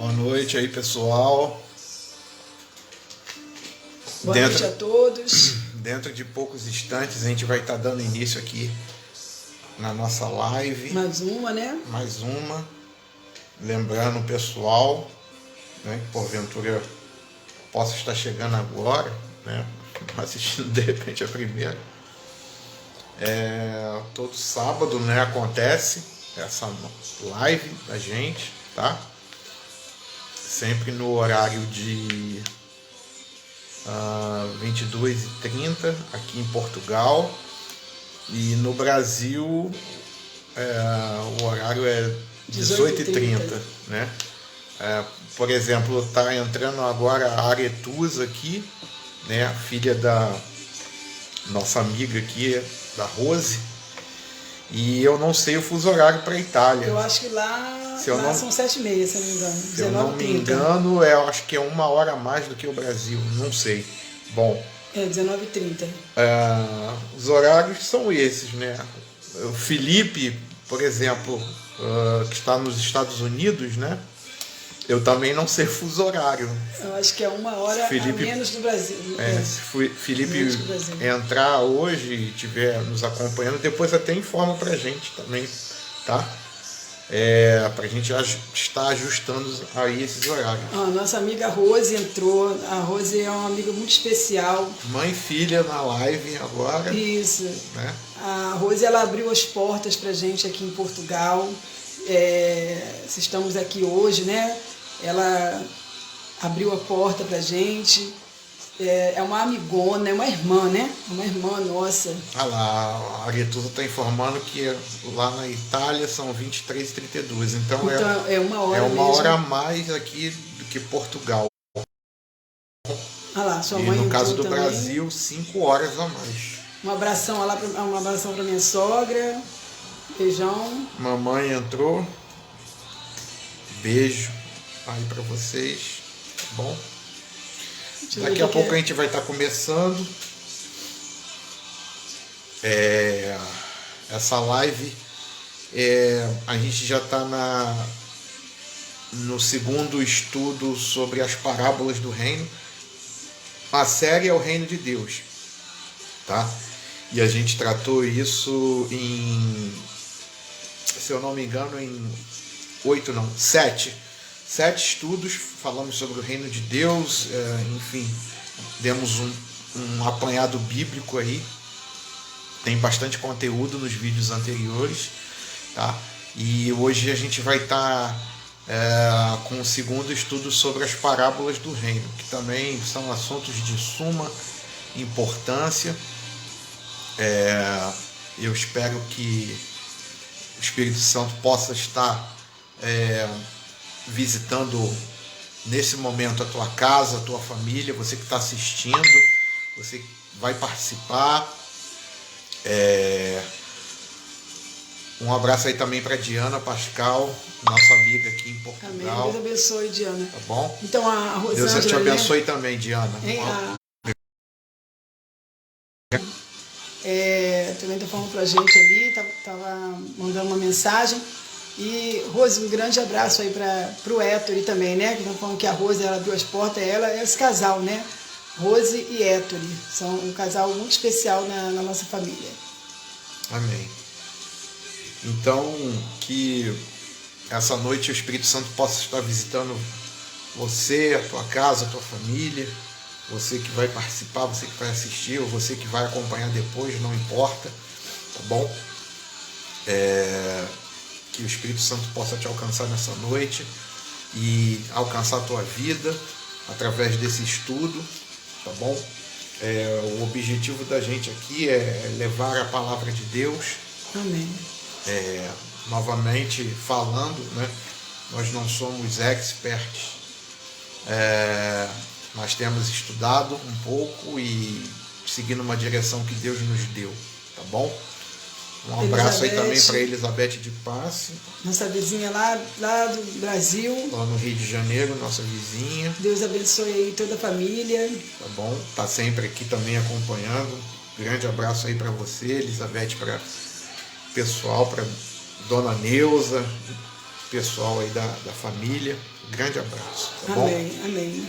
Boa noite aí, pessoal. Boa noite a todos. Dentro de poucos instantes a gente vai estar dando início aqui na nossa live. Mais uma, né? Mais uma. Lembrando o pessoal, né, que porventura possa estar chegando agora, né, assistindo de repente a primeira. Todo sábado, né, acontece essa live da gente, tá? Sempre no horário de 22h30 aqui em Portugal, e no Brasil o horário é 18h30, né? Por exemplo, está entrando agora a Aretusa aqui, né, a filha da nossa amiga aqui, da Rose, e eu não sei o fuso horário para a Itália. Eu acho que lá são 7h30, se eu não me engano. Se eu não me engano, eu acho que é 1 hora a mais do que o Brasil, não sei. Bom. 19h30. Os horários são esses, né? O Felipe, por exemplo, que está nos Estados Unidos, né? Eu também não sei fuso horário. Eu acho que é 1 hora Felipe, a menos do Brasil. Se Felipe entrar hoje e estiver nos acompanhando, depois até informa pra gente também, tá? Pra gente estar ajustando aí esses horários. Nossa amiga Rose entrou. A Rose é uma amiga muito especial. Mãe e filha na live agora. Isso. Né? A Rose, ela abriu as portas pra gente aqui em Portugal. Estamos aqui hoje, né? Ela abriu a porta pra gente. É uma amigona, é uma irmã, né? Uma irmã nossa. Lá, a Aretusa está informando que lá na Itália são 23h32. Então é 1 hora. É 1 hora a mais aqui do que Portugal. Lá, sua e mãe no caso do também. Brasil, 5 horas a mais. Um abração lá, um abração pra minha sogra. Beijão. Mamãe entrou. Beijo aí pra vocês. Tá bom? Daqui a pouco a gente vai estar começando essa live. A gente já está no segundo estudo sobre as parábolas do reino. A série é o Reino de Deus, tá? E a gente tratou isso se eu não me engano, em 7 estudos. Falamos sobre o reino de Deus, enfim, demos um apanhado bíblico aí. Tem bastante conteúdo nos vídeos anteriores, tá? E hoje a gente vai estar com o segundo estudo sobre as parábolas do reino, que também são assuntos de suma importância. Eu espero que o Espírito Santo possa estar visitando nesse momento a tua casa, a tua família, você que está assistindo, você que vai participar. Um abraço aí também para Diana Pascal, nossa amiga aqui em Portugal. Amém. Deus abençoe, Diana. Tá bom? Então a Rosângela, Deus te abençoe também, Diana. Também está falando pra gente ali, estava mandando uma mensagem. E Rose, um grande abraço aí pro Héctor também, né? Que estão falando que a Rose, ela abriu as portas, ela é esse casal, né? Rose e Héctor são um casal muito especial na nossa família. Amém. Então, que essa noite o Espírito Santo possa estar visitando você, a tua casa, a tua família, você que vai participar, você que vai assistir, ou você que vai acompanhar depois, não importa, tá bom? Que o Espírito Santo possa te alcançar nessa noite e alcançar a tua vida através desse estudo, tá bom? O objetivo da gente aqui é levar a palavra de Deus. Amém. Novamente falando, né? Nós não somos experts, nós temos estudado um pouco e seguindo uma direção que Deus nos deu, tá bom? Um abraço aí também para Elizabeth de Passe, nossa vizinha lá do Brasil. Lá no Rio de Janeiro, nossa vizinha. Deus abençoe aí toda a família. Tá bom? Tá sempre aqui também acompanhando. Grande abraço aí para você, Elizabeth, para pessoal, para Dona Neuza, pessoal aí da família. Grande abraço, tá bom? Amém, amém.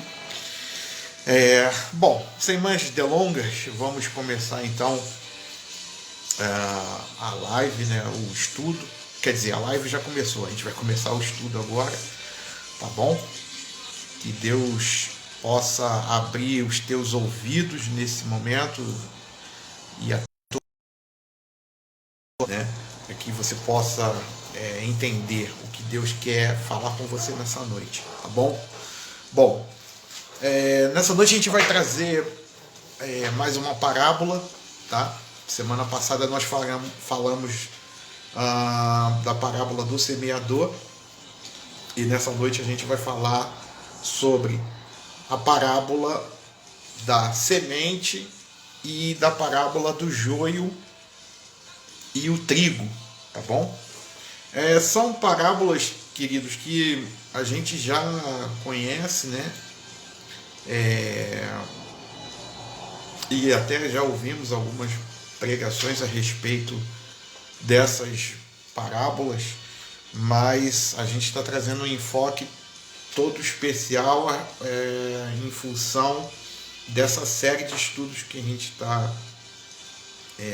Bom, sem mais delongas, vamos começar então a live, né, o estudo. Quer dizer, a live já começou, a gente vai começar o estudo agora, tá bom? Que Deus possa abrir os teus ouvidos nesse momento e né, para que você possa entender o que Deus quer falar com você nessa noite, tá bom? Bom, nessa noite a gente vai trazer mais uma parábola, tá? Semana passada nós falamos da parábola do semeador, e nessa noite a gente vai falar sobre a parábola da semente e da parábola do joio e o trigo, tá bom? São parábolas, queridos, que a gente já conhece, né? E até já ouvimos algumas pregações a respeito dessas parábolas, mas a gente está trazendo um enfoque todo especial em função dessa série de estudos que a gente está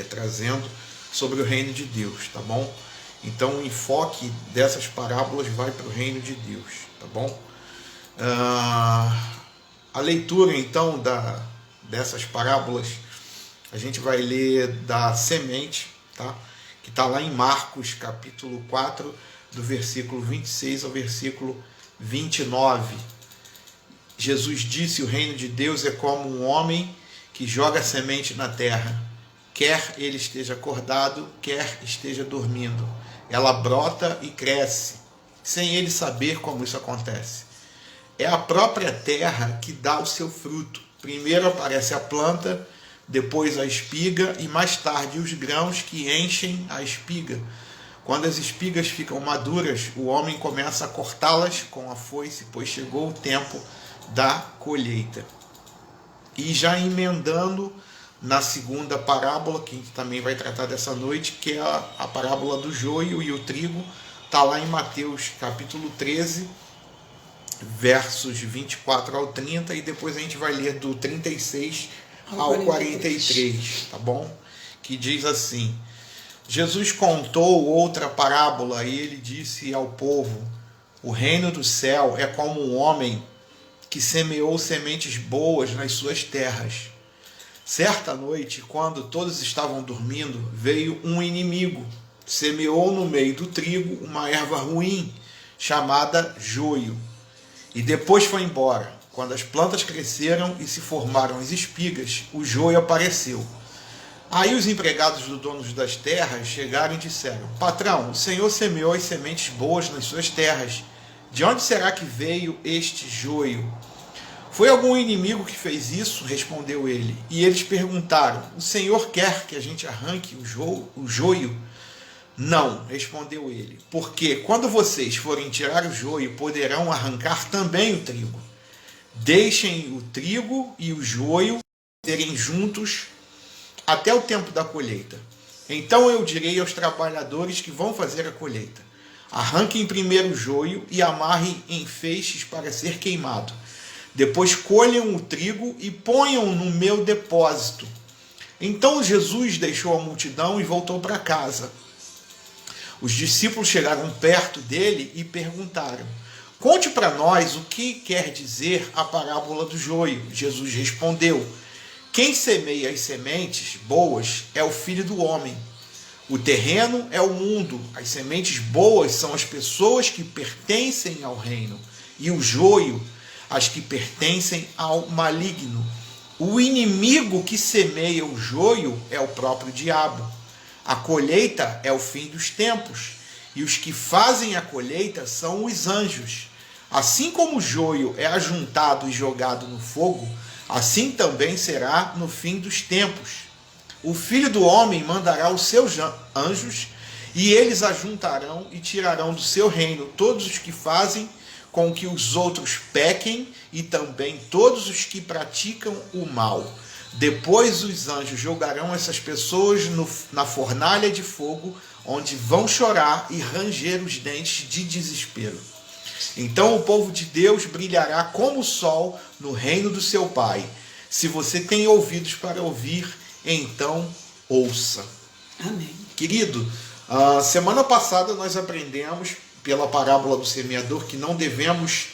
trazendo sobre o reino de Deus, tá bom? Então o enfoque dessas parábolas vai para o reino de Deus, tá bom? A leitura então dessas parábolas, a gente vai ler da semente, tá? Que está lá em Marcos capítulo 4, do versículo 26 ao versículo 29. Jesus disse: o reino de Deus é como um homem que joga semente na terra. Quer ele esteja acordado, quer esteja dormindo. Ela brota e cresce, sem ele saber como isso acontece. É a própria terra que dá o seu fruto. Primeiro aparece a planta, depois a espiga e mais tarde os grãos que enchem a espiga. Quando as espigas ficam maduras, o homem começa a cortá-las com a foice, pois chegou o tempo da colheita. E já emendando na segunda parábola, que a gente também vai tratar dessa noite, que é a parábola do joio e o trigo, está lá em Mateus capítulo 13, versos 24 ao 30, e depois a gente vai ler do 36 ao 43, tá bom? Que diz assim: Jesus contou outra parábola e ele disse ao povo: o reino do céu é como um homem que semeou sementes boas nas suas terras. Certa noite, quando todos estavam dormindo, veio um inimigo, semeou no meio do trigo uma erva ruim, chamada joio, e depois foi embora. Quando as plantas cresceram e se formaram as espigas, o joio apareceu. Aí os empregados do dono das terras chegaram e disseram: patrão, o senhor semeou as sementes boas nas suas terras. De onde será que veio este joio? Foi algum inimigo que fez isso? Respondeu ele. E eles perguntaram: o senhor quer que a gente arranque o joio? Não, respondeu ele, porque quando vocês forem tirar o joio, poderão arrancar também o trigo. Deixem o trigo e o joio serem juntos até o tempo da colheita. Então eu direi aos trabalhadores que vão fazer a colheita: arranquem primeiro o joio e amarrem em feixes para ser queimado. Depois colham o trigo e ponham no meu depósito. Então Jesus deixou a multidão e voltou para casa. Os discípulos chegaram perto dele e perguntaram: conte para nós o que quer dizer a parábola do joio. Jesus respondeu: quem semeia as sementes boas é o Filho do Homem. O terreno é o mundo. As sementes boas são as pessoas que pertencem ao reino. E o joio, as que pertencem ao maligno. O inimigo que semeia o joio é o próprio diabo. A colheita é o fim dos tempos, e os que fazem a colheita são os anjos. Assim como o joio é ajuntado e jogado no fogo, assim também será no fim dos tempos. O Filho do Homem mandará os seus anjos, e eles ajuntarão e tirarão do seu reino todos os que fazem com que os outros pequem e também todos os que praticam o mal. Depois os anjos jogarão essas pessoas na fornalha de fogo, onde vão chorar e ranger os dentes de desespero. Então o povo de Deus brilhará como o sol no reino do seu Pai. Se você tem ouvidos para ouvir, então ouça. Amém. Querido, semana passada nós aprendemos pela parábola do semeador que não devemos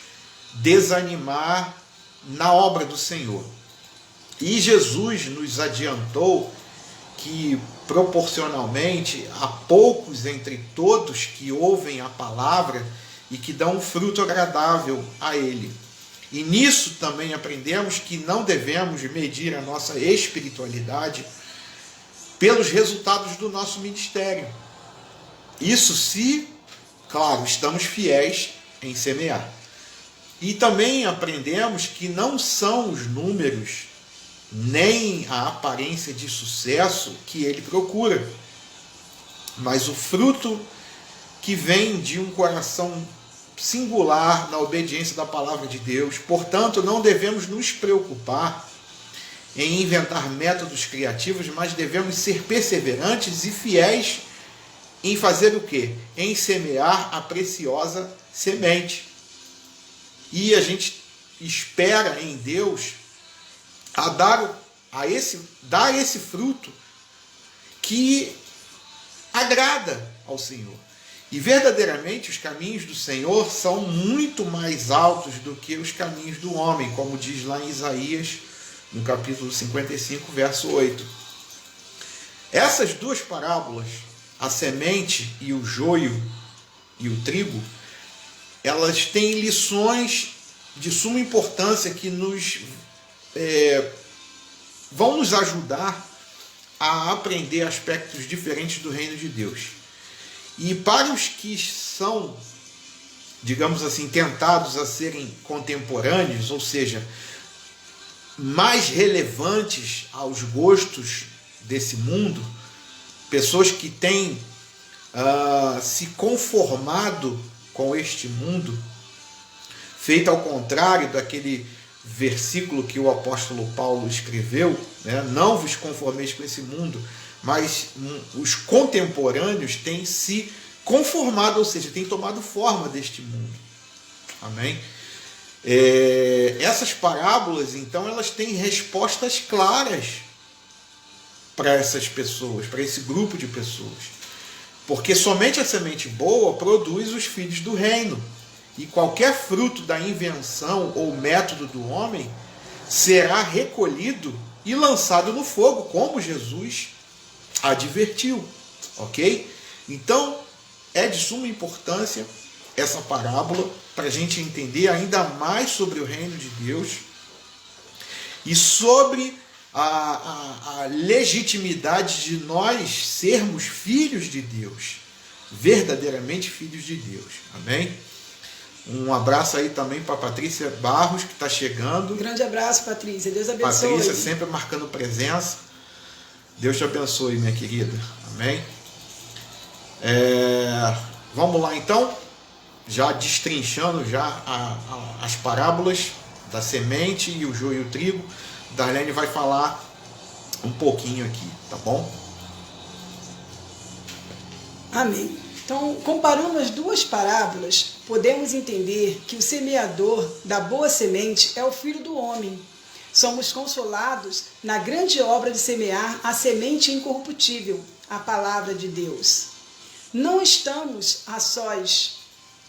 desanimar na obra do Senhor. E Jesus nos adiantou que proporcionalmente há poucos entre todos que ouvem a palavra e que dão um fruto agradável a ele. E nisso também aprendemos que não devemos medir a nossa espiritualidade pelos resultados do nosso ministério. Isso se, claro, estamos fiéis em semear. E também aprendemos que não são os números nem a aparência de sucesso que ele procura, mas o fruto que vem de um coração singular na obediência da palavra de Deus. Portanto, não devemos nos preocupar em inventar métodos criativos, mas devemos ser perseverantes e fiéis em fazer o quê? Em semear a preciosa semente. E a gente espera em Deus dar esse fruto que agrada ao Senhor. E verdadeiramente os caminhos do Senhor são muito mais altos do que os caminhos do homem, como diz lá em Isaías, no capítulo 55, verso 8. Essas duas parábolas, a semente e o joio e o trigo, elas têm lições de suma importância que vão nos ajudar a aprender aspectos diferentes do reino de Deus. E para os que são, digamos assim, tentados a serem contemporâneos, ou seja, mais relevantes aos gostos desse mundo, pessoas que têm se conformado com este mundo, feito ao contrário daquele versículo que o apóstolo Paulo escreveu, né? Não vos conformeis com esse mundo, mas os contemporâneos têm se conformado, ou seja, têm tomado forma deste mundo. Amém? Essas parábolas, então, elas têm respostas claras para essas pessoas, para esse grupo de pessoas. Porque somente a semente boa produz os filhos do reino. E qualquer fruto da invenção ou método do homem será recolhido e lançado no fogo, como Jesus advertiu. Ok? Então, é de suma importância essa parábola para a gente entender ainda mais sobre o reino de Deus e sobre a legitimidade de nós sermos filhos de Deus, verdadeiramente filhos de Deus. Amém? Um abraço aí também para a Patrícia Barros, que está chegando. Um grande abraço, Patrícia. Deus abençoe. Patrícia sempre marcando presença. Deus te abençoe, minha querida. Amém? Vamos lá então, já destrinchando já as parábolas da semente e o joio e o trigo. Darlene vai falar um pouquinho aqui, tá bom? Amém. Então, comparando as duas parábolas, podemos entender que o semeador da boa semente é o Filho do Homem. Somos consolados na grande obra de semear a semente incorruptível, a palavra de Deus. Não estamos a sós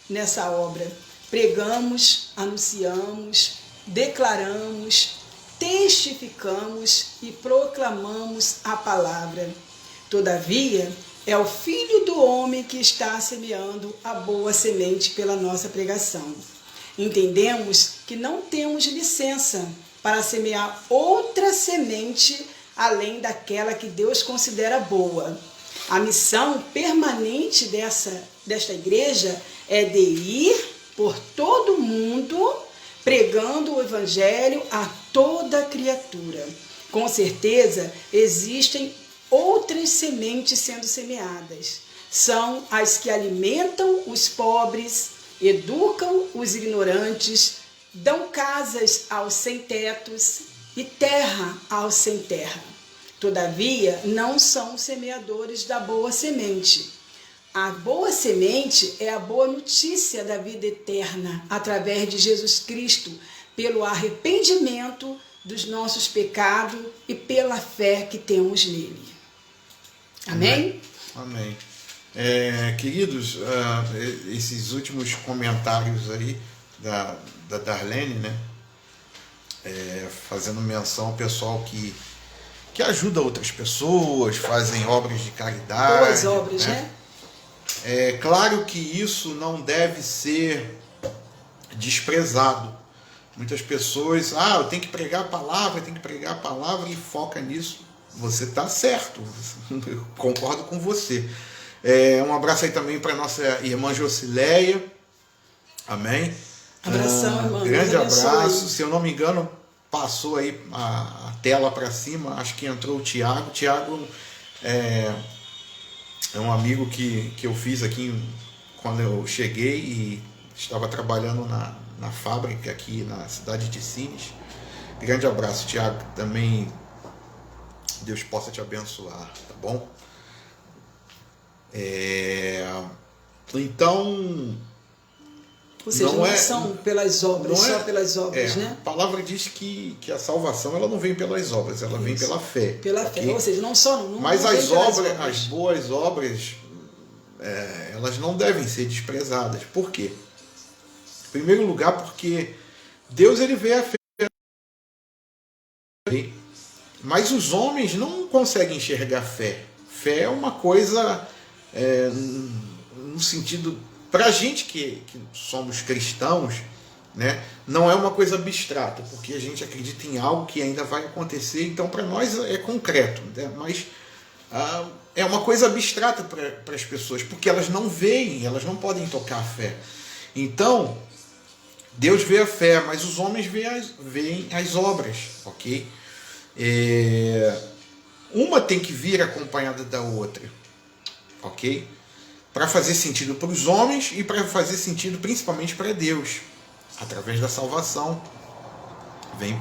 nessa obra. Pregamos, anunciamos, declaramos, testificamos e proclamamos a palavra. Todavia, é o Filho do Homem que está semeando a boa semente pela nossa pregação. Entendemos que não temos licença para semear outra semente além daquela que Deus considera boa. A missão permanente desta igreja é de ir por todo o mundo pregando o Evangelho a toda criatura. Com certeza, existem outras sementes sendo semeadas. São as que alimentam os pobres, educam os ignorantes, dão casas aos sem-tetos e terra aos sem terra. Todavia, não são semeadores da boa semente. A boa semente é a boa notícia da vida eterna, através de Jesus Cristo, pelo arrependimento dos nossos pecados e pela fé que temos nele. Amém? Amém. Queridos, esses últimos comentários aí da Darlene, né? Fazendo menção ao pessoal que ajuda outras pessoas, fazem obras de caridade. Boas obras, né? É claro que isso não deve ser desprezado. Muitas pessoas, eu tenho que pregar a palavra e foca nisso. Você está certo, eu concordo com você. Um abraço aí também para nossa irmã Josileia. Amém? Abração, irmã. Grande abraço. Se eu não me engano, passou aí a tela para cima. Acho que entrou o Tiago. Tiago é um amigo que eu fiz aqui quando eu cheguei e estava trabalhando na fábrica aqui na cidade de Sines. Grande abraço, Tiago. Também Deus possa te abençoar, tá bom? Então, ou seja, não são pelas obras, só pelas obras, né? A palavra diz que a salvação ela não vem pelas obras, ela vem pela fé. Pela fé, ou seja, não só... Mas as obras, as boas obras, elas não devem ser desprezadas. Por quê? Em primeiro lugar, porque Deus ele vê a fé, mas os homens não conseguem enxergar fé. Fé é uma coisa, no sentido, para a gente que somos cristãos, né, não é uma coisa abstrata, porque a gente acredita em algo que ainda vai acontecer, então para nós é concreto, né, mas é uma coisa abstrata para as pessoas, porque elas não veem, elas não podem tocar a fé. Então, Deus vê a fé, mas os homens veem as obras, ok? Uma tem que vir acompanhada da outra, ok? Para fazer sentido para os homens e para fazer sentido principalmente para Deus. Através da salvação, vem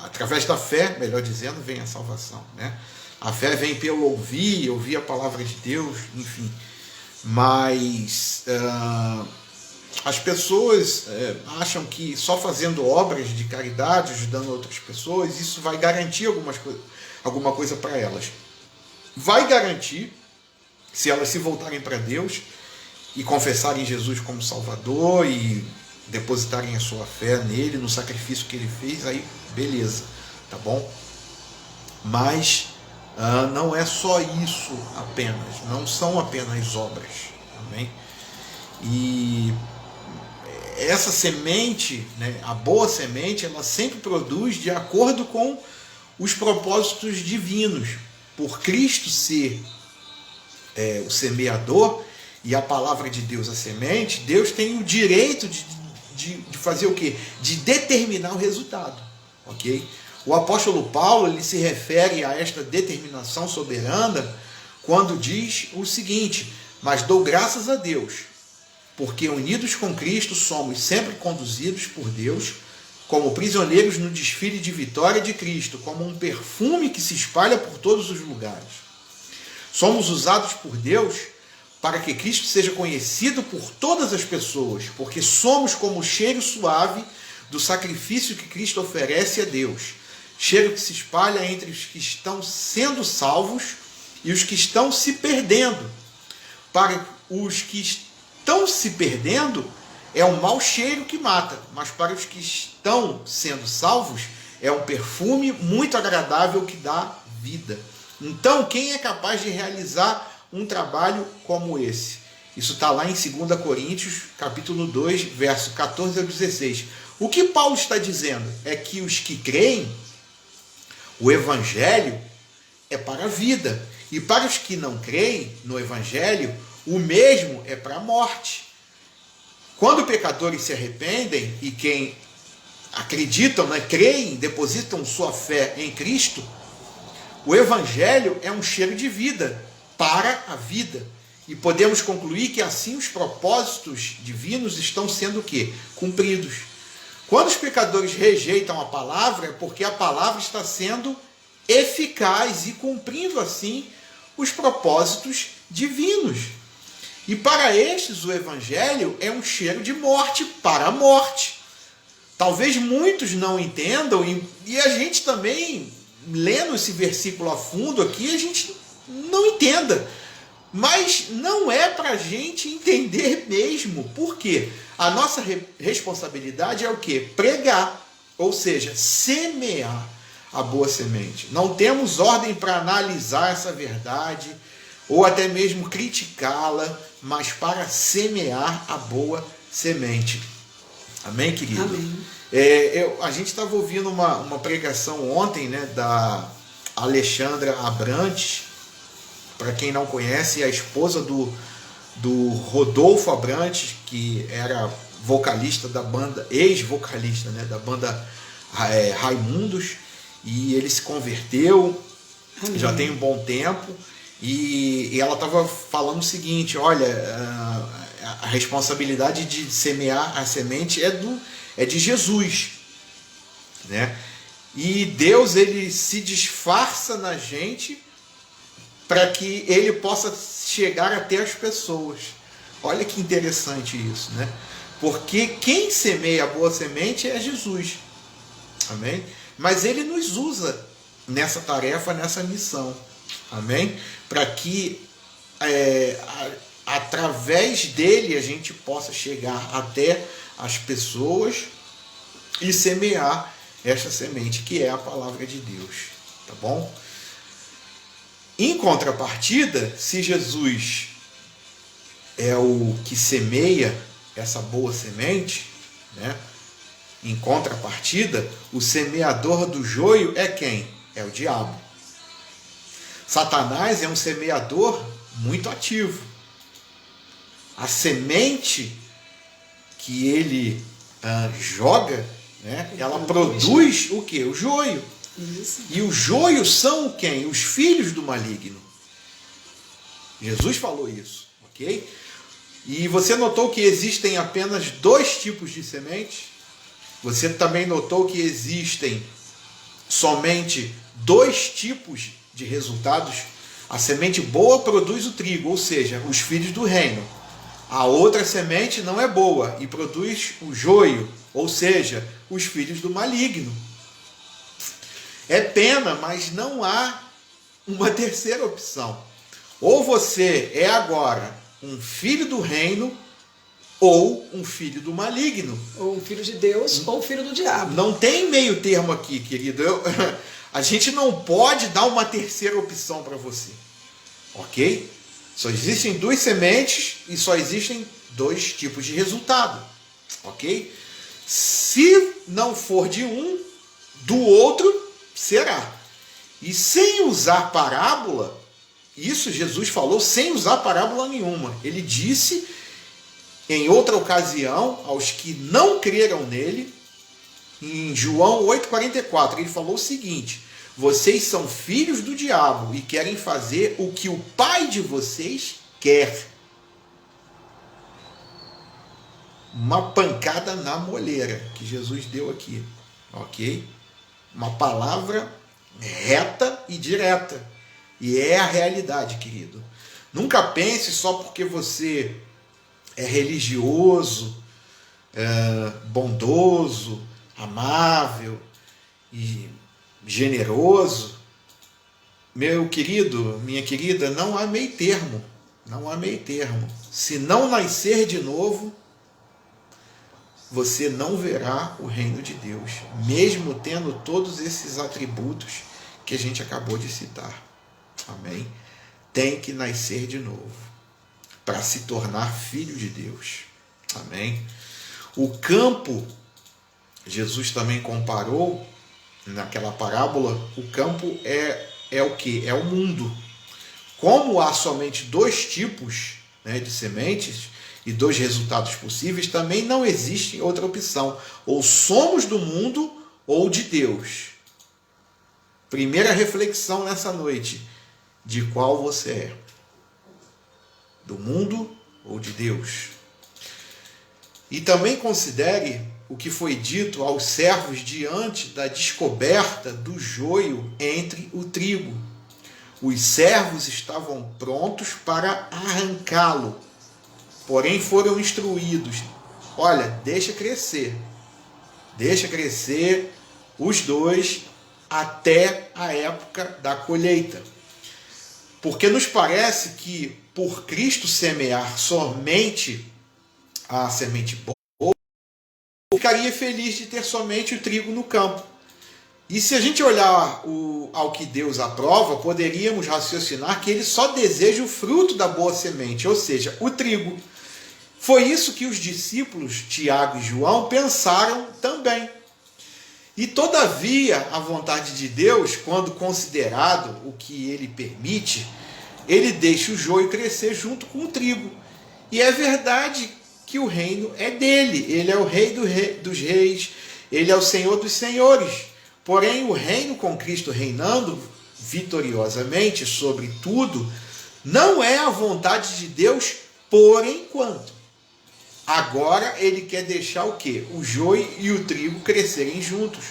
através da fé, melhor dizendo, vem a salvação, né? A fé vem pelo ouvir a palavra de Deus, enfim. Mas as pessoas acham que só fazendo obras de caridade, ajudando outras pessoas, isso vai garantir alguma coisa para elas. Vai garantir se elas se voltarem para Deus e confessarem Jesus como Salvador e depositarem a sua fé nele, no sacrifício que ele fez, aí beleza, tá bom? Mas não é só isso apenas, não são apenas obras, amém? E essa semente, né, a boa semente, ela sempre produz de acordo com os propósitos divinos. Por Cristo ser o semeador e a palavra de Deus a semente, Deus tem o direito de fazer o quê? De determinar o resultado, ok? O apóstolo Paulo ele se refere a esta determinação soberana quando diz o seguinte: mas dou graças a Deus, porque unidos com Cristo somos sempre conduzidos por Deus como prisioneiros no desfile de vitória de Cristo, como um perfume que se espalha por todos os lugares. Somos usados por Deus para que Cristo seja conhecido por todas as pessoas, porque somos como o cheiro suave do sacrifício que Cristo oferece a Deus. Cheiro que se espalha entre os que estão sendo salvos e os que estão se perdendo. Para os que estão se perdendo, é um mau cheiro que mata, mas para os que estão sendo salvos, é um perfume muito agradável que dá vida. Então, quem é capaz de realizar um trabalho como esse? Isso está lá em 2 Coríntios, capítulo 2, verso 14 a 16. O que Paulo está dizendo é que os que creem, o Evangelho é para a vida. E para os que não creem no Evangelho, o mesmo é para a morte. Quando pecadores se arrependem e quem acreditam, né, creem, depositam sua fé em Cristo, o Evangelho é um cheiro de vida para a vida. E podemos concluir que assim os propósitos divinos estão sendo o quê? Cumpridos. Quando os pecadores rejeitam a palavra, é porque a palavra está sendo eficaz e cumprindo assim os propósitos divinos. E para estes o evangelho é um cheiro de morte para a morte. Talvez muitos não entendam, e a gente também, lendo esse versículo a fundo aqui, a gente não entenda. Mas não é para a gente entender mesmo. Por quê? A nossa responsabilidade é o quê? Pregar, ou seja, semear a boa semente. Não temos ordem para analisar essa verdade ou até mesmo criticá-la, mas para semear a boa semente. Amém, querido? Amém. A gente estava ouvindo uma pregação ontem, né, da Alexandra Abrantes. Para quem não conhece, é a esposa do Rodolfo Abrantes, que era vocalista da banda, ex-vocalista, né, da banda Raimundos, e ele se converteu, já tem um bom tempo, e ela estava falando o seguinte: olha, a responsabilidade de semear a semente é de Jesus, né? E Deus, ele se disfarça na gente para que ele possa chegar até as pessoas. Olha que interessante isso, né? Porque quem semeia a boa semente é Jesus. Amém? Mas ele nos usa nessa tarefa, nessa missão. Amém? Para que através dele a gente possa chegar até as pessoas e semear esta semente, que é a palavra de Deus. Tá bom? Em contrapartida, se Jesus é o que semeia essa boa semente, né? Em contrapartida, o semeador do joio é quem? É o diabo. Satanás é um semeador muito ativo. A semente que ele joga, né? Ela produz o quê? O joio. Isso. E os joios são quem? Os filhos do maligno. Jesus falou isso, ok? E você notou que existem apenas 2 tipos de sementes? Você também notou que existem somente 2 tipos de resultados? A semente boa produz o trigo, ou seja, os filhos do reino. A outra semente não é boa e produz o joio, ou seja, os filhos do maligno. É pena, mas não há uma terceira opção. Ou você é agora um filho do reino, ou um filho do maligno. Ou um filho de Deus, ou um filho do diabo. Não tem meio termo aqui, querido. A gente não pode dar uma terceira opção para você. Ok? Só existem 2 sementes e só existem 2 tipos de resultado. Ok? Se não for de um, do outro será. E sem usar parábola, isso Jesus falou sem usar parábola nenhuma. Ele disse em outra ocasião aos que não creram nele, em João 8,44, ele falou o seguinte: vocês são filhos do diabo e querem fazer o que o pai de vocês quer. Uma pancada na moleira que Jesus deu aqui, ok? Uma palavra reta e direta. E é a realidade, querido. Nunca pense só porque você é religioso, bondoso, amável e generoso. Meu querido, minha querida, não há meio termo. Não há meio termo. Se não nascer de novo, você não verá o reino de Deus, mesmo tendo todos esses atributos que a gente acabou de citar. Amém? Tem que nascer de novo para se tornar filho de Deus. Amém? O campo, Jesus também comparou naquela parábola, o campo é o que? É o mundo. Como há somente 2 tipos, né, de sementes e 2 resultados possíveis, também não existe outra opção. Ou somos do mundo ou de Deus. Primeira reflexão nessa noite: de qual você é? Do mundo ou de Deus? E também considere o que foi dito aos servos diante da descoberta do joio entre o trigo. Os servos estavam prontos para arrancá-lo, porém foram instruídos: olha, deixa crescer os dois até a época da colheita. Porque nos parece que por Cristo semear somente a semente boa, ficaria feliz de ter somente o trigo no campo. E se a gente olhar ao que Deus aprova, poderíamos raciocinar que ele só deseja o fruto da boa semente, ou seja, o trigo. Foi isso que os discípulos Tiago e João pensaram também. E todavia, a vontade de Deus, quando considerado o que ele permite, ele deixa o joio crescer junto com o trigo. E é verdade que o reino é dele. Ele é o rei dos reis, ele é o Senhor dos senhores. Porém, o reino com Cristo reinando vitoriosamente sobre tudo, não é a vontade de Deus por enquanto. Agora ele quer deixar o quê? O joio e o trigo crescerem juntos.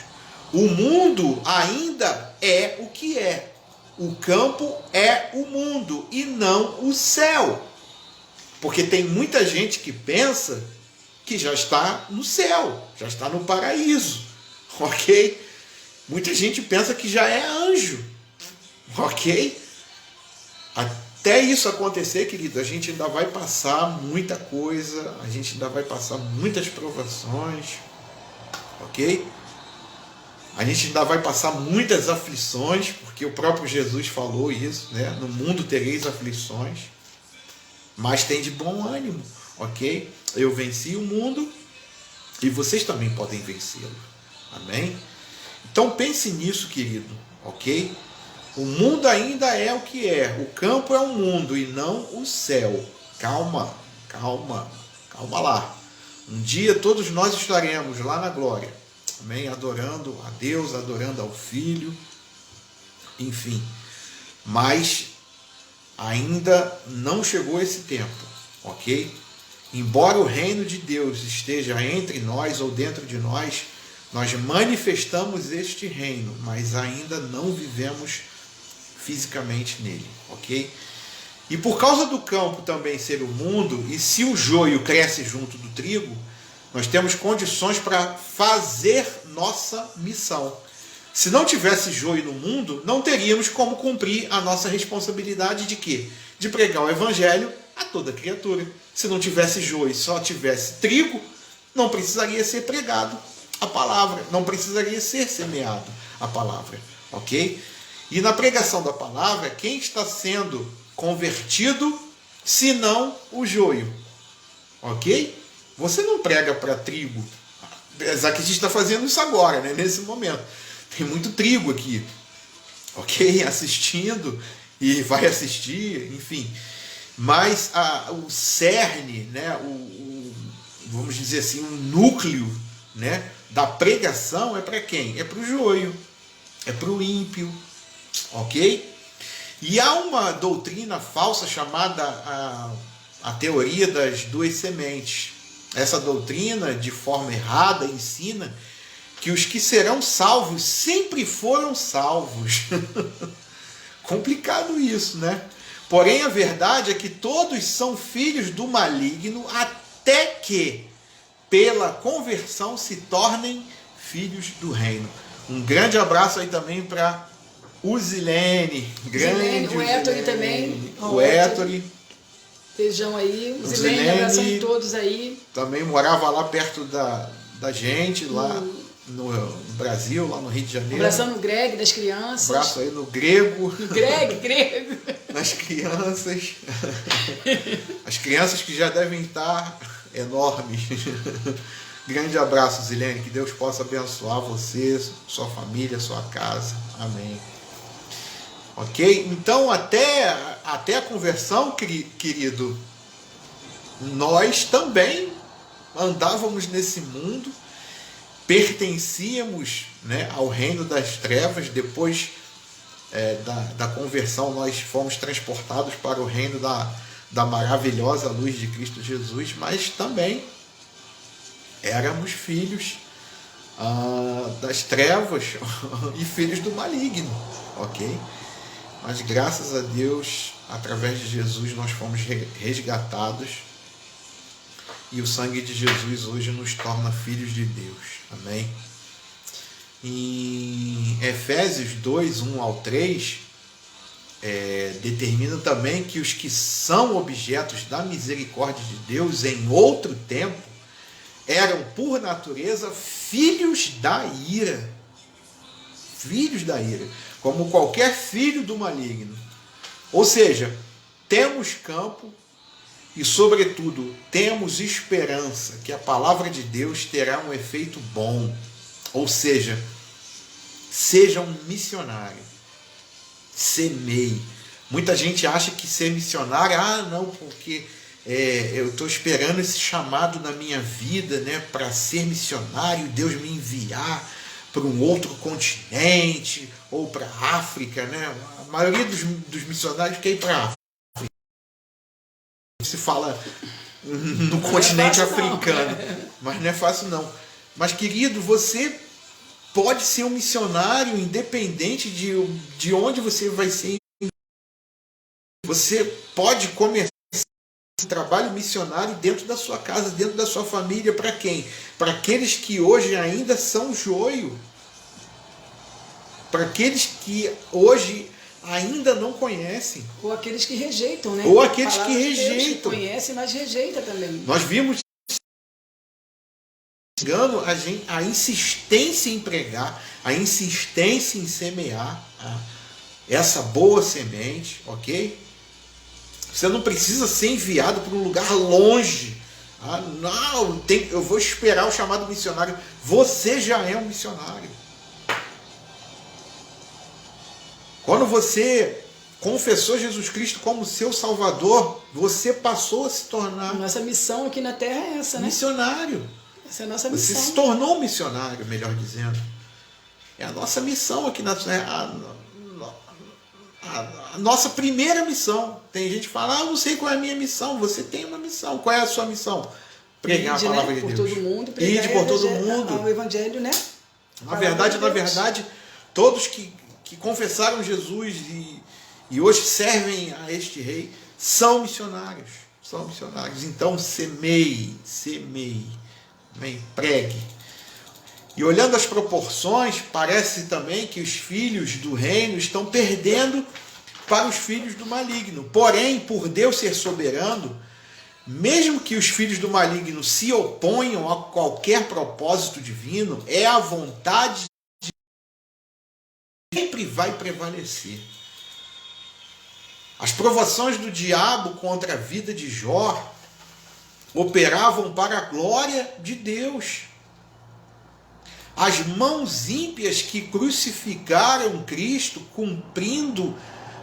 O mundo ainda é o que é. O campo é o mundo e não o céu. Porque tem muita gente que pensa que já está no céu, já está no paraíso, ok? Muita gente pensa que já é anjo, ok? Até isso acontecer, querido, a gente ainda vai passar muita coisa, a gente ainda vai passar muitas provações, ok? A gente ainda vai passar muitas aflições, porque o próprio Jesus falou isso, né? No mundo tereis aflições, mas tem de bom ânimo, ok? Eu venci o mundo e vocês também podem vencê-lo, amém? Então pense nisso, querido, ok? O mundo ainda é o que é. O campo é o mundo e não o céu. Calma lá. Um dia todos nós estaremos lá na glória. Amém? Adorando a Deus, adorando ao Filho. Enfim. Mas ainda não chegou esse tempo. Ok? Embora o reino de Deus esteja entre nós ou dentro de nós, nós manifestamos este reino, mas ainda não vivemos fisicamente nele, ok? E por causa do campo também ser o mundo, e se o joio cresce junto do trigo, nós temos condições para fazer nossa missão. Se não tivesse joio no mundo, não teríamos como cumprir a nossa responsabilidade de quê? De pregar o evangelho a toda criatura. Se não tivesse joio, só tivesse trigo, não precisaria ser pregado a palavra, não precisaria ser semeado a palavra, ok? E na pregação da palavra, quem está sendo convertido, senão o joio, ok? Você não prega para trigo, apesar que a gente está fazendo isso agora, né? Nesse momento. Tem muito trigo aqui, ok? Assistindo e vai assistir, enfim. Mas o cerne, né? Vamos dizer assim, o núcleo, né, da pregação é para quem? É para o joio, é para o ímpio, ok? E há uma doutrina falsa chamada a teoria das duas sementes. Essa doutrina, de forma errada, ensina que os que serão salvos sempre foram salvos. Complicado isso, né? Porém, a verdade é que todos são filhos do maligno até que, pela conversão, se tornem filhos do reino. Um grande abraço aí também para o Zilene. O Héctor também. O Héctor. Beijão aí. O Zilene, abração de todos aí. Também morava lá perto da gente, lá no Brasil, lá no Rio de Janeiro. Abração no Greg, das crianças. Abraço aí no Grego. No Grego. Nas crianças. As crianças que já devem estar enormes. Grande abraço, Zilene. Que Deus possa abençoar você, sua família, sua casa. Amém. Ok? Então, até a conversão, querido, nós também andávamos nesse mundo, pertencíamos, né, ao reino das trevas. Depois da conversão, nós fomos transportados para o reino da maravilhosa luz de Cristo Jesus, mas também éramos filhos das trevas e filhos do maligno, ok? mas graças a Deus, através de Jesus, nós fomos resgatados, e o sangue de Jesus hoje nos torna filhos de Deus. Amém? Em Efésios 2, 1 ao 3, determina também que os que são objetos da misericórdia de Deus em outro tempo eram, por natureza, filhos da ira. Filhos da ira, como qualquer filho do maligno. Ou seja, temos campo e, sobretudo, temos esperança que a palavra de Deus terá um efeito bom. Ou seja, seja um missionário. Semeie. Muita gente acha que ser missionário, não, porque eu estou esperando esse chamado na minha vida, né, para ser missionário, Deus me enviar para um outro continente, ou para a África, né? A maioria dos missionários quer ir para a África. Se fala no continente africano, mas não é fácil não. Mas, querido, você pode ser um missionário independente de onde você vai ser. Você pode começar esse trabalho missionário dentro da sua casa, dentro da sua família. Para quem? Para aqueles que hoje ainda são joio. Para aqueles que hoje ainda não conhecem. Ou aqueles que rejeitam, né? Ou aqueles que rejeitam. Conhecem, mas rejeita também. Nós vimos a insistência em pregar, a insistência em semear essa boa semente, ok? Você não precisa ser enviado para um lugar longe. Não, eu vou esperar o chamado missionário. Você já é um missionário. Quando você confessou Jesus Cristo como seu Salvador, você passou a se tornar... Nossa missão aqui na Terra é essa, né? Missionário. Essa é a nossa missão. Você se tornou um missionário, melhor dizendo. É a nossa missão aqui na Terra. A nossa primeira missão. Tem gente que fala, não sei qual é a minha missão. Você tem uma missão. Qual é a sua missão? Pregar a palavra de Deus. Por todo mundo. Ide por todo mundo. O Evangelho, né? Na verdade, todos que confessaram Jesus e hoje servem a este rei são missionários. São missionários. Então, semeie. Amém? Pregue. E olhando as proporções, parece também que os filhos do reino estão perdendo para os filhos do maligno. Porém, por Deus ser soberano, mesmo que os filhos do maligno se oponham a qualquer propósito divino, é a vontade de Deus sempre vai prevalecer. As provações do diabo contra a vida de Jó operavam para a glória de Deus. As mãos ímpias que crucificaram Cristo, cumprindo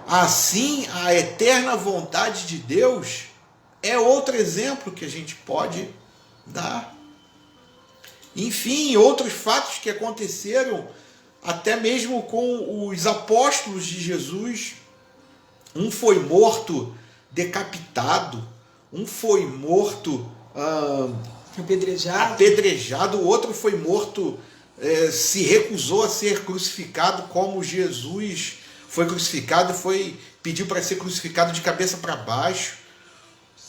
assim a eterna vontade de Deus, é outro exemplo que a gente pode dar. Enfim, outros fatos que aconteceram até mesmo com os apóstolos de Jesus. Um foi morto decapitado, um foi morto apedrejado, o outro foi morto, se recusou a ser crucificado como Jesus foi crucificado, pediu para ser crucificado de cabeça para baixo.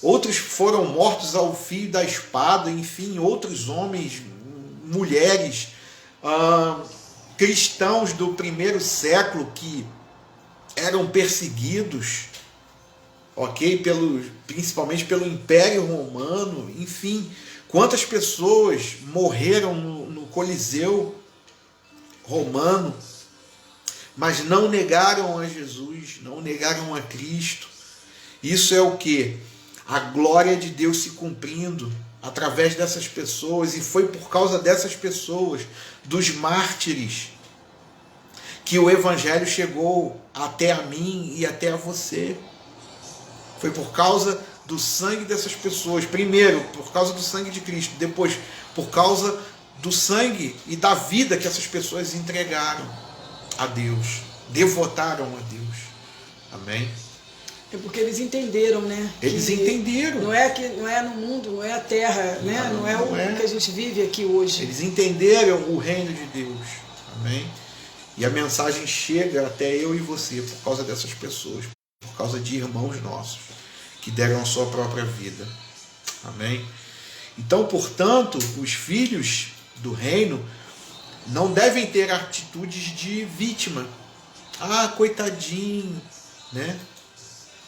Outros foram mortos ao fio da espada, enfim, outros homens, mulheres, cristãos do primeiro século que eram perseguidos, ok? Principalmente pelo Império Romano, enfim, quantas pessoas morreram no Coliseu Romano, mas não negaram a Jesus, não negaram a Cristo. Isso é o quê? A glória de Deus se cumprindo através dessas pessoas, e foi por causa dessas pessoas, dos mártires, que o Evangelho chegou até a mim e até a você. Foi por causa do sangue dessas pessoas. Primeiro, por causa do sangue de Cristo. Depois, por causa do sangue e da vida que essas pessoas entregaram a Deus. Devotaram a Deus. Amém? É porque eles entenderam, né? Eles entenderam. Não é no mundo, não é a terra, né? Não é o que a gente vive aqui hoje. Eles entenderam o reino de Deus. Amém? E a mensagem chega até eu e você por causa dessas pessoas, por causa de irmãos nossos que deram a sua própria vida. Amém? Então, portanto, os filhos do reino não devem ter atitudes de vítima. Ah, coitadinho, né?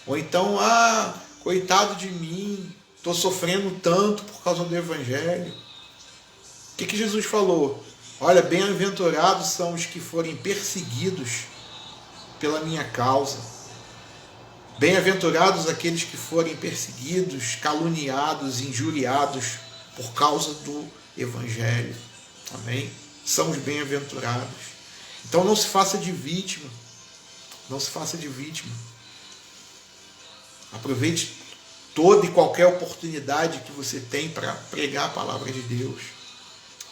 Ou então, ah, coitado de mim, estou sofrendo tanto por causa do Evangelho. O que Jesus falou? Olha, bem-aventurados são os que forem perseguidos pela minha causa. Bem-aventurados aqueles que forem perseguidos, caluniados, injuriados por causa do Evangelho. Amém? São os bem-aventurados. Então não se faça de vítima. Não se faça de vítima. Aproveite toda e qualquer oportunidade que você tem para pregar a palavra de Deus.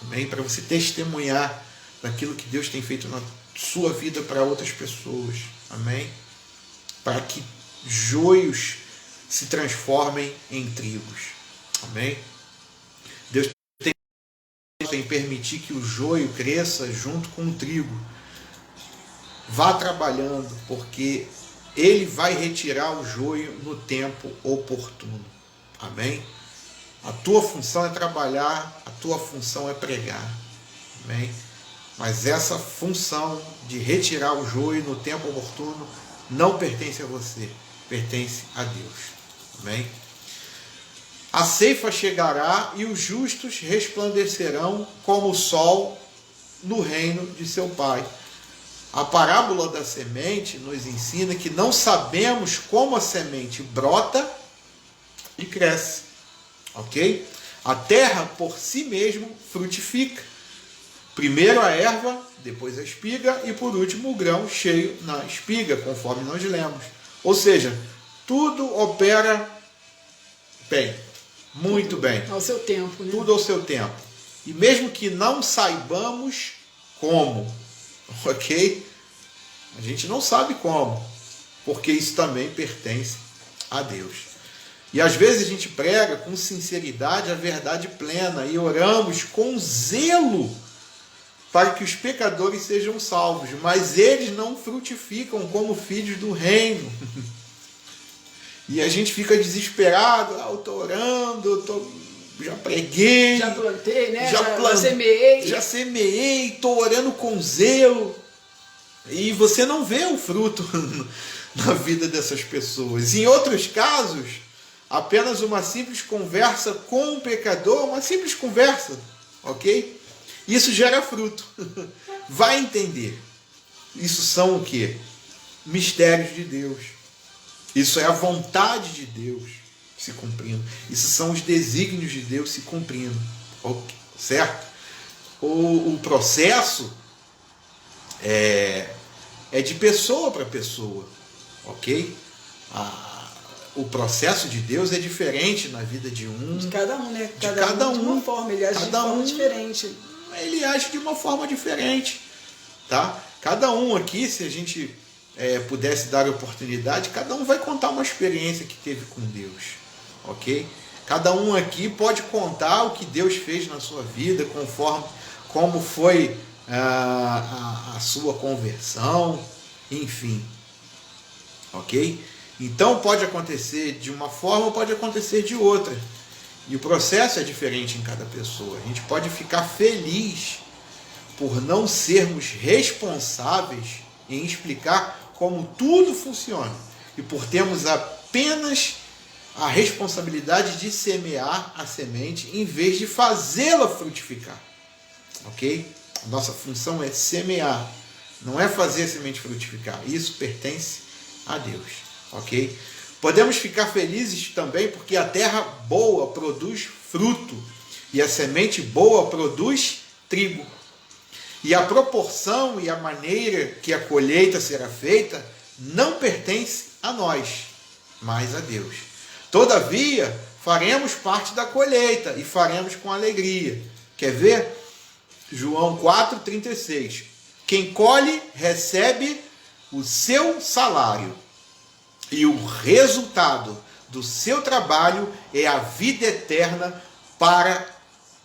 Amém? Para você testemunhar daquilo que Deus tem feito na sua vida para outras pessoas. Amém? Para que joios se transformem em trigos. Amém? Deus tem que permitir que o joio cresça junto com o trigo. Vá trabalhando, porque Ele vai retirar o joio no tempo oportuno. Amém? A tua função é trabalhar, a tua função é pregar. Amém? Mas essa função de retirar o joio no tempo oportuno não pertence a você, pertence a Deus. Amém? A ceifa chegará e os justos resplandecerão como o sol no reino de seu Pai. A parábola da semente nos ensina que não sabemos como a semente brota e cresce. Ok? A terra por si mesma frutifica. Primeiro a erva, depois a espiga e por último o grão cheio na espiga, conforme nós lemos. Ou seja, tudo opera bem, muito bem. Ao seu tempo, né? Tudo ao seu tempo. E mesmo que não saibamos como, ok? A gente não sabe como, porque isso também pertence a Deus. E às vezes a gente prega com sinceridade a verdade plena e oramos com zelo para que os pecadores sejam salvos, mas eles não frutificam como filhos do reino. E a gente fica desesperado, eu estou orando, já preguei, já plantei, né? Já semeei, estou orando com zelo. E você não vê o fruto na vida dessas pessoas. Em outros casos, apenas uma simples conversa com um pecador, uma simples conversa, ok? Isso gera fruto. Vai entender. Isso são o quê? Mistérios de Deus. Isso é a vontade de Deus se cumprindo. Isso são os desígnios de Deus se cumprindo. Certo? O processo é de pessoa para pessoa. Ok? O processo de Deus é diferente na vida de um. De cada um, né? Cada um de uma forma, ele age de forma diferente. Ele age de uma forma diferente. Tá? Cada um aqui, se a gente pudesse dar oportunidade, cada um vai contar uma experiência que teve com Deus. Ok? Cada um aqui pode contar o que Deus fez na sua vida, como foi a sua conversão, enfim. Ok? Então pode acontecer de uma forma ou pode acontecer de outra. E o processo é diferente em cada pessoa. A gente pode ficar feliz por não sermos responsáveis em explicar como tudo funciona. E por termos apenas a responsabilidade de semear a semente em vez de fazê-la frutificar. Ok? A nossa função é semear, não é fazer a semente frutificar. Isso pertence a Deus. Ok? Podemos ficar felizes também porque a terra boa produz fruto e a semente boa produz trigo. E a proporção e a maneira que a colheita será feita não pertence a nós, mas a Deus. Todavia, faremos parte da colheita e faremos com alegria. Quer ver? João 4,36. Quem colhe recebe o seu salário. E o resultado do seu trabalho é a vida eterna para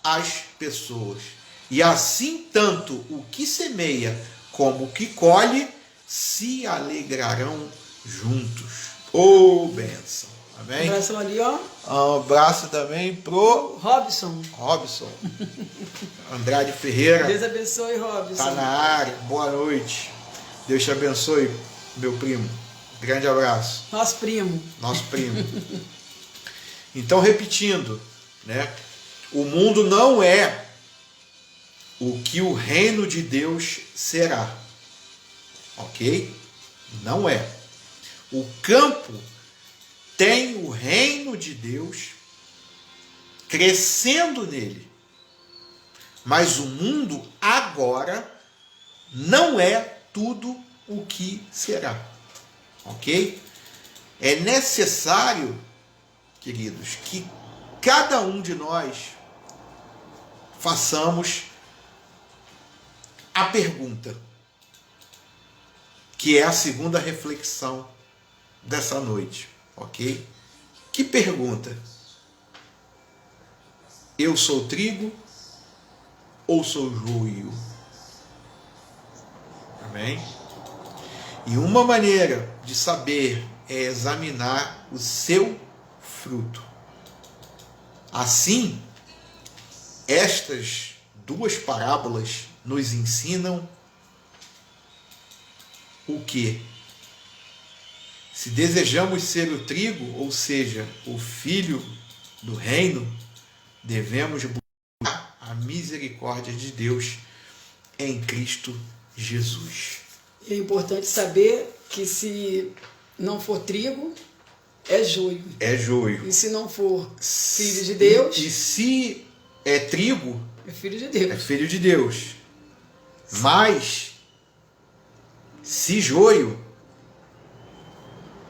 as pessoas. E assim tanto o que semeia como o que colhe, se alegrarão juntos. Ô, bênção. Amém? Um abração ali, ó. Um abraço também pro Robson. Andrade Ferreira. Deus abençoe, Robson. Tá na área. Boa noite. Deus te abençoe, meu primo. Grande abraço. Nosso primo. Então, repetindo, né? O mundo não é o que o reino de Deus será. Ok? Não é. O campo tem o reino de Deus crescendo nele. Mas o mundo agora não é tudo o que será. Ok? É necessário, queridos, que cada um de nós façamos a pergunta, que é a segunda reflexão dessa noite, ok? Que pergunta? Eu sou trigo ou sou joio? Amém? E uma maneira de saber é examinar o seu fruto. Assim, estas duas parábolas nos ensinam o quê? Se desejamos ser o trigo, ou seja, o filho do reino, devemos buscar a misericórdia de Deus em Cristo Jesus. É importante saber que se não for trigo, é joio. É joio. E se não for filho de Deus... E se é trigo... É filho de Deus. É filho de Deus. Mas, se joio,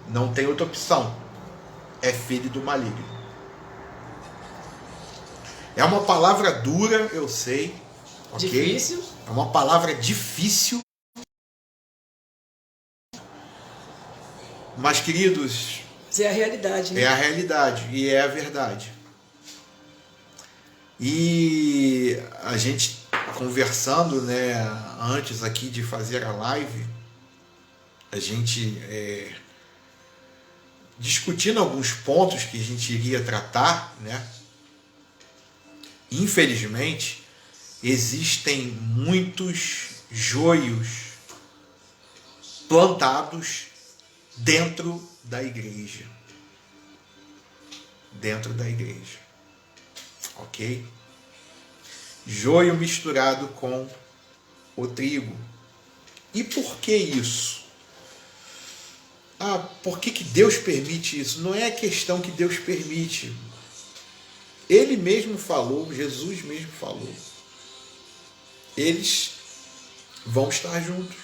não tem outra opção. É filho do maligno. É uma palavra dura, eu sei. Okay? Difícil. É uma palavra difícil. Mas, queridos... É a realidade, né? É a realidade e é a verdade. E a gente conversando, né, antes aqui de fazer a live, a gente discutindo alguns pontos que a gente iria tratar, né? Infelizmente, existem muitos joios plantados dentro da igreja. Dentro da igreja. Ok? Joio misturado com o trigo. E por que isso? Por que Deus permite isso? Não é questão que Deus permite. Ele mesmo falou, Jesus mesmo falou. Eles vão estar juntos.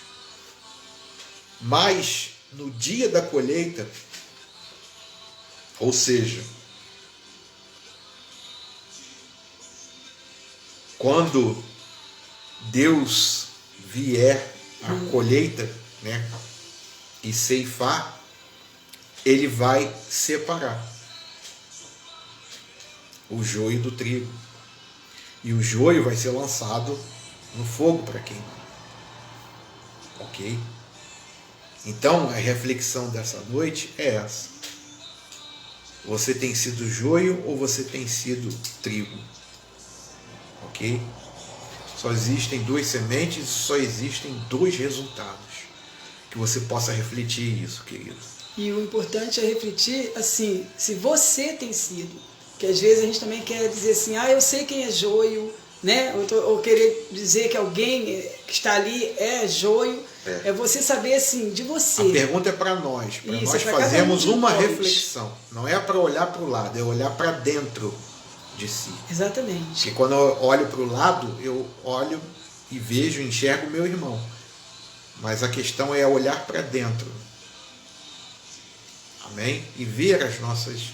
Mas no dia da colheita, ou seja, quando Deus vier a colheita, né, e ceifar, ele vai separar o joio do trigo. E o joio vai ser lançado no fogo para queimar. Ok? Então, a reflexão dessa noite é essa. Você tem sido joio ou você tem sido trigo? Ok? Só existem duas sementes e só existem dois resultados. Que você possa refletir isso, querido. E o importante é refletir, assim, se você tem sido. Porque às vezes a gente também quer dizer assim, eu sei quem é joio, né? Ou querer dizer que alguém que está ali é joio. É você saber, assim, de você. A pergunta é para nós fazermos uma reflexão. Não é para olhar para o lado, é olhar para dentro de si. Exatamente. Porque quando eu olho para o lado, eu olho e vejo, enxergo o meu irmão. Mas a questão é olhar para dentro. Amém? E ver as nossas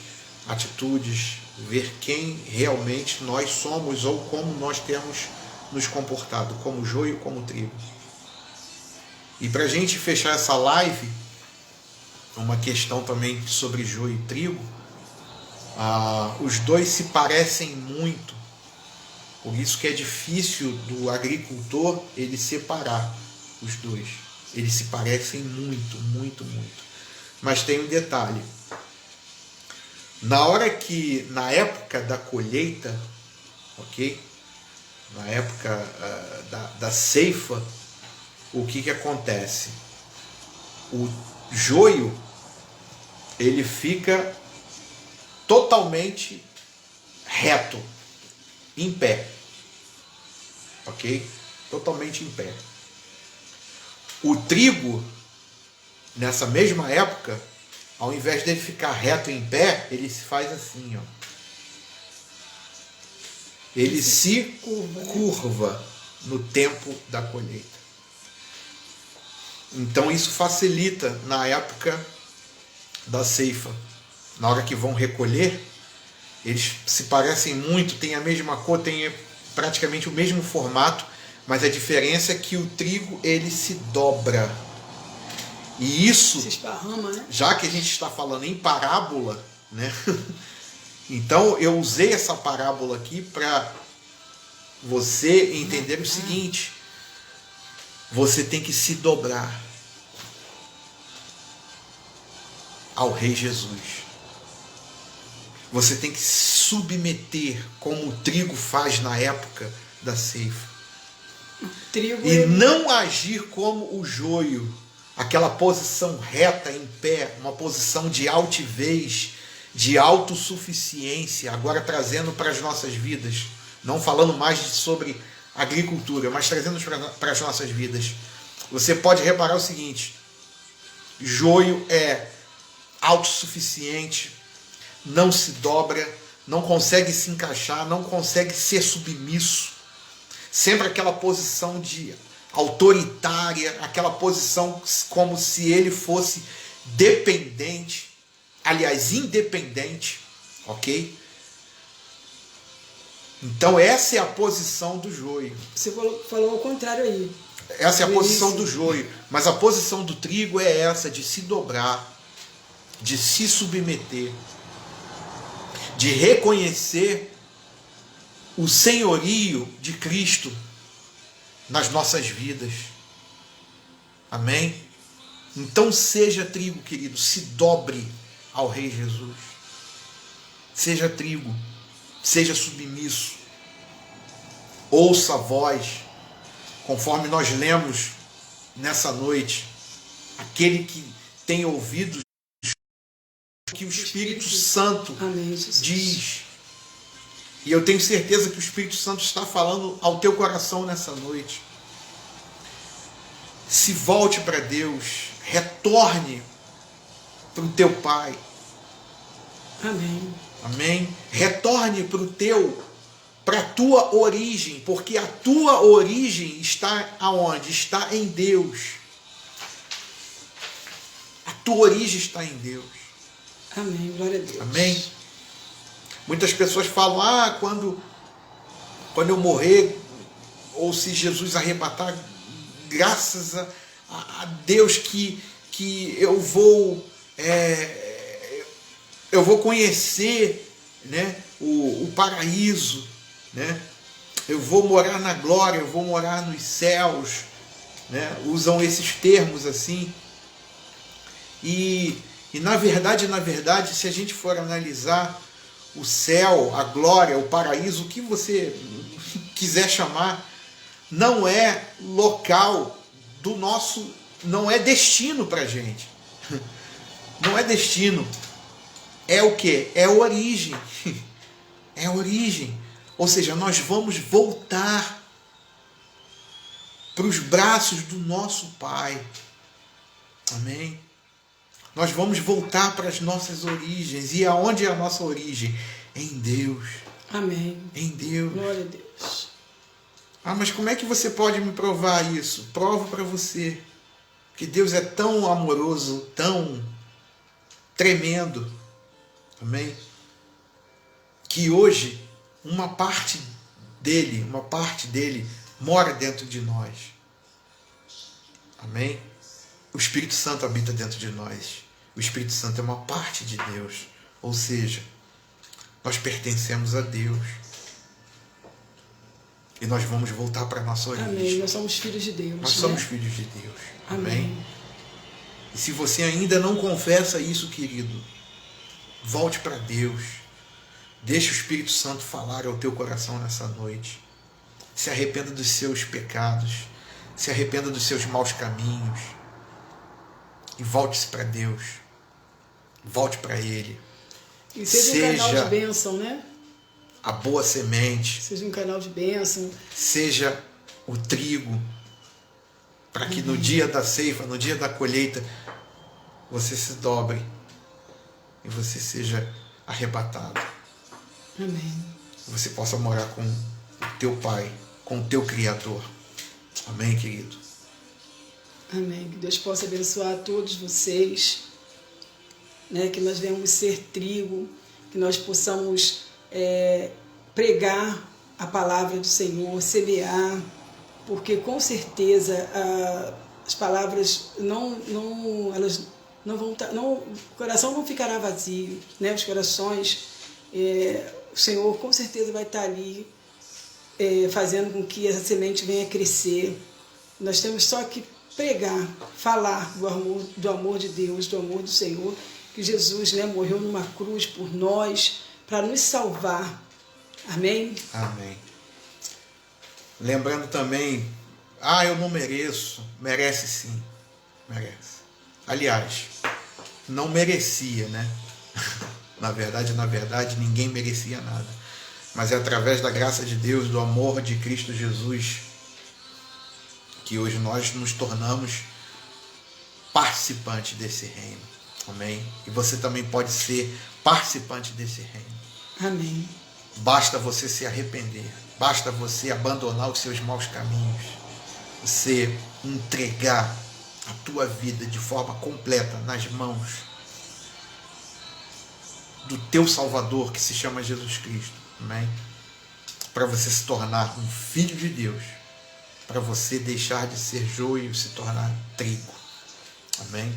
atitudes, ver quem realmente nós somos ou como nós temos nos comportado, como joio, como trigo. E para a gente fechar essa live, uma questão também sobre joio e trigo, os dois se parecem muito, por isso que é difícil do agricultor ele separar os dois. Eles se parecem muito, muito, muito. Mas tem um detalhe. Na época da colheita, ok? Na época da ceifa, o que acontece? O joio, ele fica totalmente reto, em pé, ok? Totalmente em pé. O trigo, nessa mesma época, ao invés dele ficar reto em pé, ele se faz assim, ó. Ele se curva no tempo da colheita. Então isso facilita na época da ceifa. Na hora que vão recolher, eles se parecem muito, têm a mesma cor, têm praticamente o mesmo formato, mas a diferença é que o trigo ele se dobra. E isso, se esparrama, né? Já que a gente está falando em parábola, né? Então eu usei essa parábola aqui para você entender o seguinte: você tem que se dobrar ao Rei Jesus. Você tem que se submeter como o trigo faz na época da ceifa. E não agir como o joio, aquela posição reta em pé, uma posição de altivez, de autossuficiência, agora trazendo para as nossas vidas, não falando mais sobre agricultura, mas trazendo para as nossas vidas. Você pode reparar o seguinte: joio é autossuficiente, não se dobra, não consegue se encaixar, não consegue ser submisso, sempre aquela posição de autoritária, aquela posição como se ele fosse dependente, aliás, independente, ok? Então essa é a posição do joio. Você falou ao contrário aí. Essa é a posição do joio, mas a posição do trigo é essa, de se dobrar, de se submeter, de reconhecer o senhorio de Cristo nas nossas vidas. Amém? Então seja trigo, querido, se dobre ao Rei Jesus. Seja trigo, seja submisso. Ouça a voz, conforme nós lemos nessa noite. Aquele que tem ouvido que o Espírito Santo diz. E eu tenho certeza que o Espírito Santo está falando ao teu coração nessa noite. Se volte para Deus, retorne para o teu Pai. Amém. Amém? Retorne para a tua origem, porque a tua origem está aonde? Está em Deus. A tua origem está em Deus. Amém, glória a Deus. Amém? Muitas pessoas falam, quando eu morrer, ou se Jesus arrebatar, graças a Deus que eu vou conhecer, né, o paraíso, né? Eu vou morar na glória, eu vou morar nos céus, né? Usam esses termos assim. E na verdade, se a gente for analisar o céu, a glória, o paraíso, o que você quiser chamar, não é local do nosso, não é destino para a gente. Não é destino. É o quê? É origem. É origem. Ou seja, nós vamos voltar para os braços do nosso Pai. Amém? Nós vamos voltar para as nossas origens. E aonde é a nossa origem? Em Deus. Amém. Em Deus. Glória a Deus. Mas como é que você pode me provar isso? Provo para você. Que Deus é tão amoroso, tão tremendo. Amém? Que hoje uma parte dele mora dentro de nós. Amém? O Espírito Santo habita dentro de nós. O Espírito Santo é uma parte de Deus. Ou seja, nós pertencemos a Deus. e nós vamos voltar para a nossa origem. Amém. Nós somos filhos de Deus. Nós somos filhos de Deus. Amém. E se você ainda não confessa isso, querido, volte para Deus. Deixe o Espírito Santo falar ao teu coração nessa noite. Se arrependa dos seus pecados. Se arrependa dos seus maus caminhos. E volte-se para Deus. Volte para Ele. E seja um canal de bênção, né? A boa semente. Seja um canal de bênção. Seja o trigo. Para que no dia da ceifa, no dia da colheita, você se dobre e você seja arrebatado. Amém. Você possa morar com o teu Pai, com o teu Criador. Amém, querido? Amém. Que Deus possa abençoar a todos vocês, né? Que nós venhamos ser trigo, que nós possamos pregar a palavra do Senhor, semear, porque com certeza as palavras elas não vão o coração não ficará vazio, né? Os corações, o Senhor com certeza vai estar ali fazendo com que essa semente venha crescer. Nós temos só que pregar, falar do amor de Deus, do amor do Senhor, que Jesus, né, morreu numa cruz por nós, para nos salvar. Amém? Amém. Lembrando também, eu não mereço. Merece sim, merece. Aliás, não merecia, né? Na verdade, ninguém merecia nada. Mas é através da graça de Deus, do amor de Cristo Jesus, que hoje nós nos tornamos participantes desse reino. Amém? E você também pode ser participante desse reino. Amém. Basta você se arrepender. Basta você abandonar os seus maus caminhos. Você entregar a tua vida de forma completa nas mãos do teu Salvador, que se chama Jesus Cristo. Amém? Para você se tornar um filho de Deus. Para você deixar de ser joio e se tornar trigo. Amém?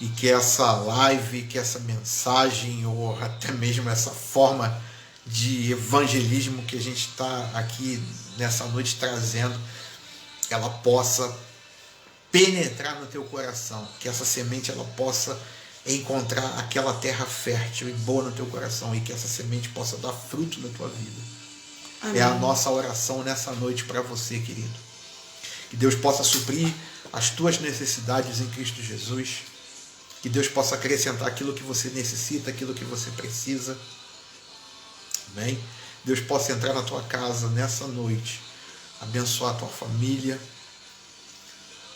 E que essa live, que essa mensagem, ou até mesmo essa forma de evangelismo que a gente está aqui nessa noite trazendo, ela possa penetrar no teu coração, que essa semente ela possa encontrar aquela terra fértil e boa no teu coração, e que essa semente possa dar fruto na tua vida. Amém. É a nossa oração nessa noite para você, querido. Que Deus possa suprir as tuas necessidades em Cristo Jesus. Que Deus possa acrescentar aquilo que você necessita, aquilo que você precisa. Amém? Deus possa entrar na tua casa nessa noite, abençoar a tua família,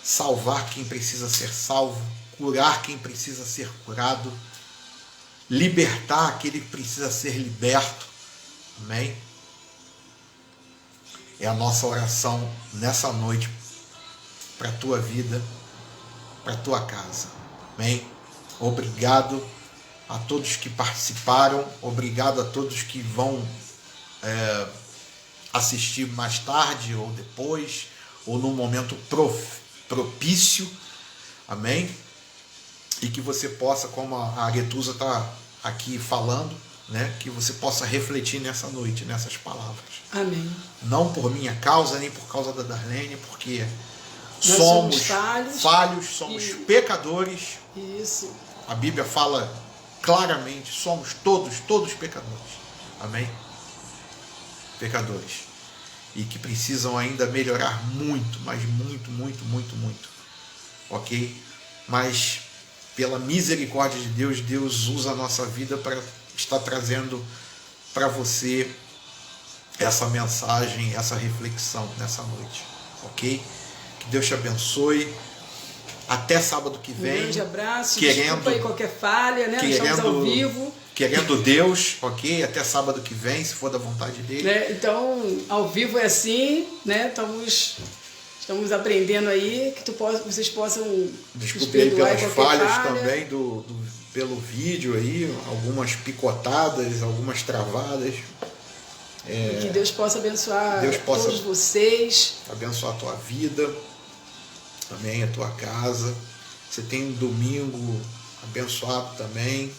salvar quem precisa ser salvo, curar quem precisa ser curado, libertar aquele que precisa ser liberto. Amém? É a nossa oração nessa noite para a tua vida, para a tua casa. Amém? Obrigado a todos que participaram, obrigado a todos que vão assistir mais tarde ou depois, ou num momento propício. Amém? E que você possa, como a Aretusa está aqui falando, né, que você possa refletir nessa noite, nessas palavras. Amém. Não por minha causa, nem por causa da Darlene, porque nós somos falhos, somos pecadores. Isso. A Bíblia fala claramente, somos todos pecadores. Amém? Pecadores. E que precisam ainda melhorar muito, mas muito. Ok? Mas pela misericórdia de Deus, Deus usa a nossa vida para estar trazendo para você essa mensagem, essa reflexão nessa noite. Ok? Que Deus te abençoe. Até sábado que vem. Um grande abraço. Desculpa aí qualquer falha, né? Estamos ao vivo. Querendo Deus, ok? Até sábado que vem, se for da vontade dele. Então, ao vivo é assim, né? Estamos aprendendo aí, que vocês possam desculpe aí pelas falhas também pelo vídeo aí, algumas picotadas, algumas travadas. E que Deus possa abençoar todos vocês. Abençoar a tua vida, também a tua casa. Você tem um domingo abençoado também.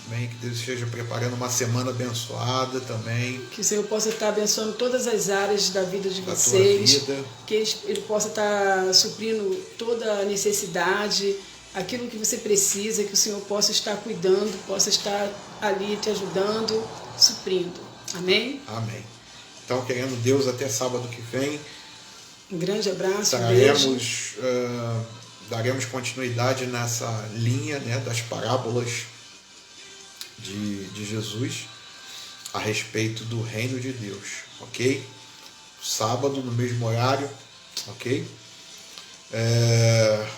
Amém. Que Deus esteja preparando uma semana abençoada também. Que o Senhor possa estar abençoando todas as áreas da vida de vocês. Vida. Que Ele possa estar suprindo toda a necessidade, aquilo que você precisa, que o Senhor possa estar cuidando, possa estar ali te ajudando, suprindo. Amém? Amém. Então, querendo Deus, até sábado que vem. Um grande abraço, um beijo. Daremos continuidade nessa linha, né, das parábolas de Jesus a respeito do reino de Deus, ok? Sábado, no mesmo horário, ok?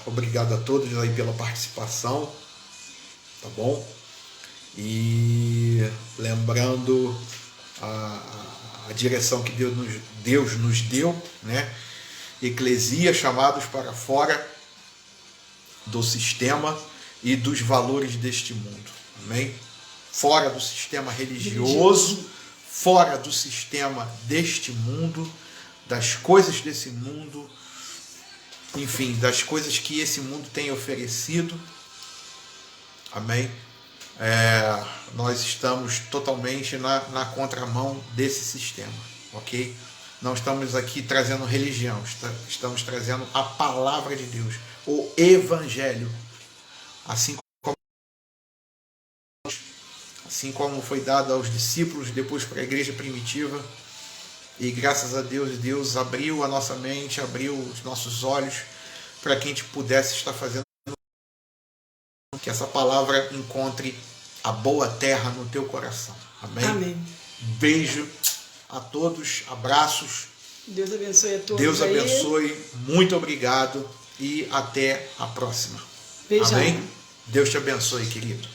Obrigado a todos aí pela participação, tá bom? E lembrando a direção que Deus nos deu, né? Eclesia, chamados para fora do sistema e dos valores deste mundo, amém? Fora do sistema religioso, fora do sistema deste mundo, das coisas desse mundo, enfim, das coisas que esse mundo tem oferecido, amém? Nós estamos totalmente na contramão desse sistema, ok? Não estamos aqui trazendo religião, estamos trazendo a palavra de Deus, o Evangelho, assim como foi dado aos discípulos, depois para a igreja primitiva. E graças a Deus, Deus abriu a nossa mente, abriu os nossos olhos para que a gente pudesse estar fazendo que essa palavra encontre a boa terra no teu coração. Amém? Amém. Beijo a todos, abraços. Deus abençoe a todos. Deus abençoe, muito obrigado e até a próxima. Beijão. Amém? Deus te abençoe, querido.